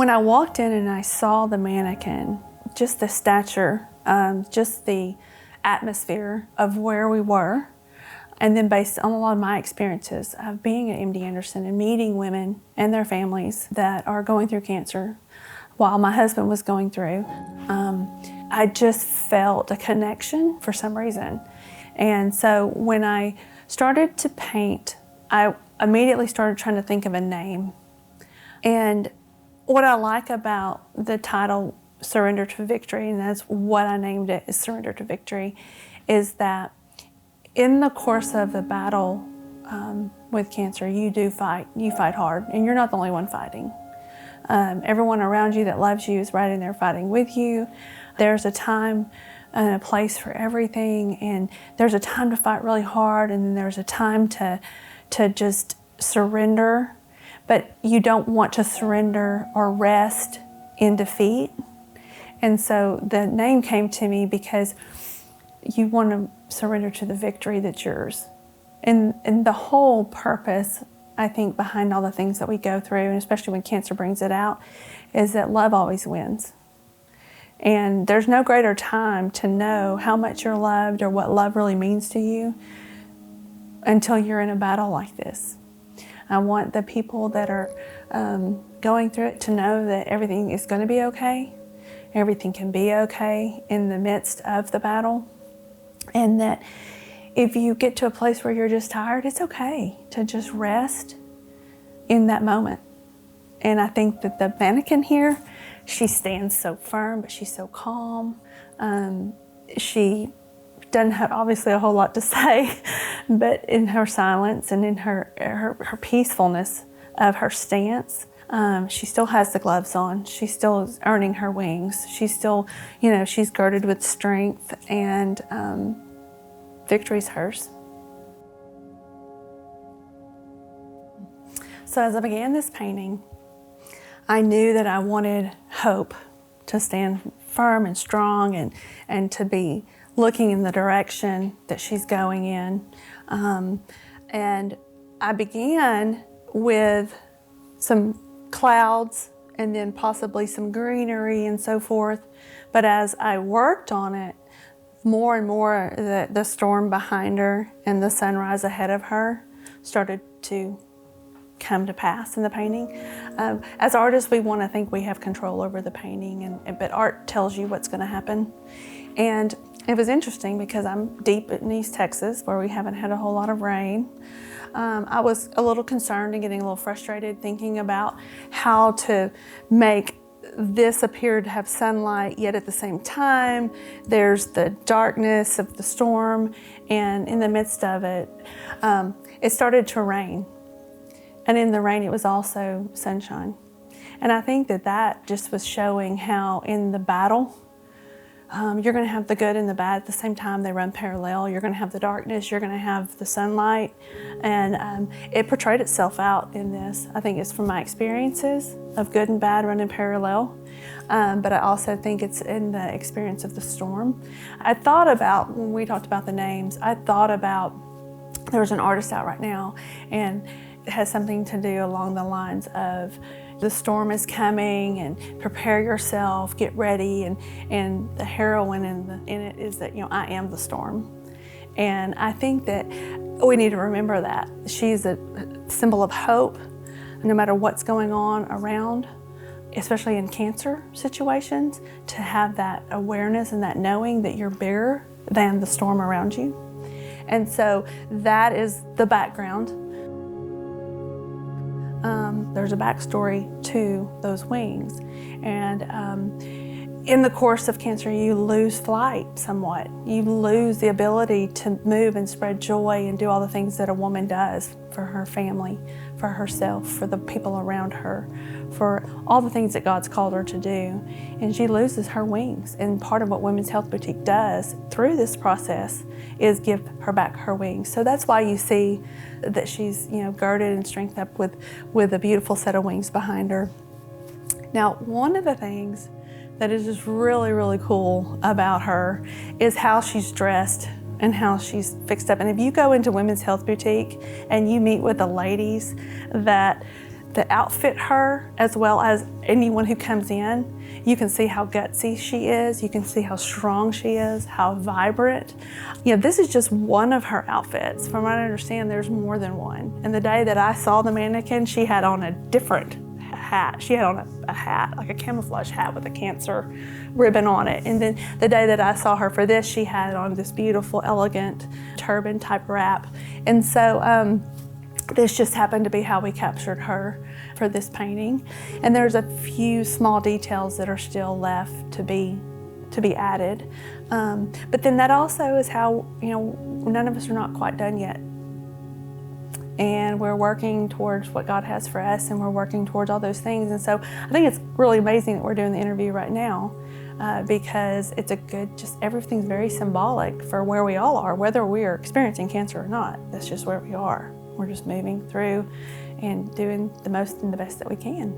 When I walked in and I saw the mannequin, just the stature, just the atmosphere of where we were, and then based on a lot of my experiences of being at MD Anderson and meeting women and their families that are going through cancer while my husband was going through, I just felt a connection for some reason. And so when I started to paint, I immediately started trying to think of a name. And what I like about the title Surrender to Victory, and that's what I named it, is Surrender to Victory, is that in the course of the battle with cancer, you fight hard, and you're not the only one fighting. Everyone around you that loves you is right in there fighting with you. There's a time and a place for everything, and there's a time to fight really hard, and then there's a time to just surrender, but you don't want to surrender or rest in defeat. And so the name came to me because you want to surrender to the victory that's yours. And the whole purpose, I think, behind all the things that we go through, and especially when cancer brings it out, is that love always wins. And there's no greater time to know how much you're loved or what love really means to you until you're in a battle like this. I want the people that are going through it to know that everything is going to be okay. Everything can be okay in the midst of the battle. And that if you get to a place where you're just tired, it's okay to just rest in that moment. And I think that the mannequin here, she stands so firm, but she's so calm. She doesn't have obviously a whole lot to say, but in her silence and in her peacefulness of her stance, she still has the gloves on. She still is earning her wings. She's still, she's girded with strength, and victory's hers. So as I began this painting, I knew that I wanted hope to stand firm and strong and to be looking in the direction that she's going in. And I began with some clouds and then possibly some greenery and so forth. But as I worked on it, more and more the storm behind her and the sunrise ahead of her started to come to pass in the painting. As artists, we want to think we have control over the painting, but art tells you what's going to happen. And it was interesting because I'm deep in East Texas where we haven't had a whole lot of rain. I was a little concerned and getting a little frustrated thinking about how to make this appear to have sunlight, yet at the same time there's the darkness of the storm, and in the midst of it, it started to rain. And in the rain, it was also sunshine. And I think that just was showing how in the battle, you're going to have the good and the bad at the same time. They run parallel. You're going to have the darkness. You're going to have the sunlight. And it portrayed itself out in this. I think it's from my experiences of good and bad running parallel. But I also think it's in the experience of the storm. I thought about, when we talked about the names, I thought about, there's an artist out right now, and it has something to do along the lines of the storm is coming and prepare yourself, get ready, and the heroine in it is that, I am the storm. And I think that we need to remember that. She's a symbol of hope, no matter what's going on around, especially in cancer situations, to have that awareness and that knowing that you're bigger than the storm around you. And so that is the background. There's a backstory to those wings. And in the course of cancer, you lose flight somewhat. You lose the ability to move and spread joy and do all the things that a woman does for her family, for herself, for the people around her, for all the things that God's called her to do. And she loses her wings. And part of what Women's Health Boutique does through this process is give her back her wings. So that's why you see that she's, girded and strengthened up with a beautiful set of wings behind her. Now, one of the things that is just really, really cool about her is how she's dressed and how she's fixed up. And if you go into Women's Health Boutique and you meet with the ladies that outfit her as well as anyone who comes in. You can see how gutsy she is. You can see how strong she is, how vibrant. This is just one of her outfits. From what I understand, there's more than one. And the day that I saw the mannequin, she had on a different hat. She had on a hat, like a camouflage hat with a cancer ribbon on it. And then the day that I saw her for this, she had on this beautiful, elegant turban type wrap. And so this just happened to be how we captured her for this painting. And there's a few small details that are still left to be added. But then that also is how, none of us are not quite done yet. And we're working towards what God has for us, and we're working towards all those things. And so I think it's really amazing that we're doing the interview right now, because it's just everything's very symbolic for where we all are, whether we are experiencing cancer or not. That's just where we are. We're just moving through and doing the most and the best that we can.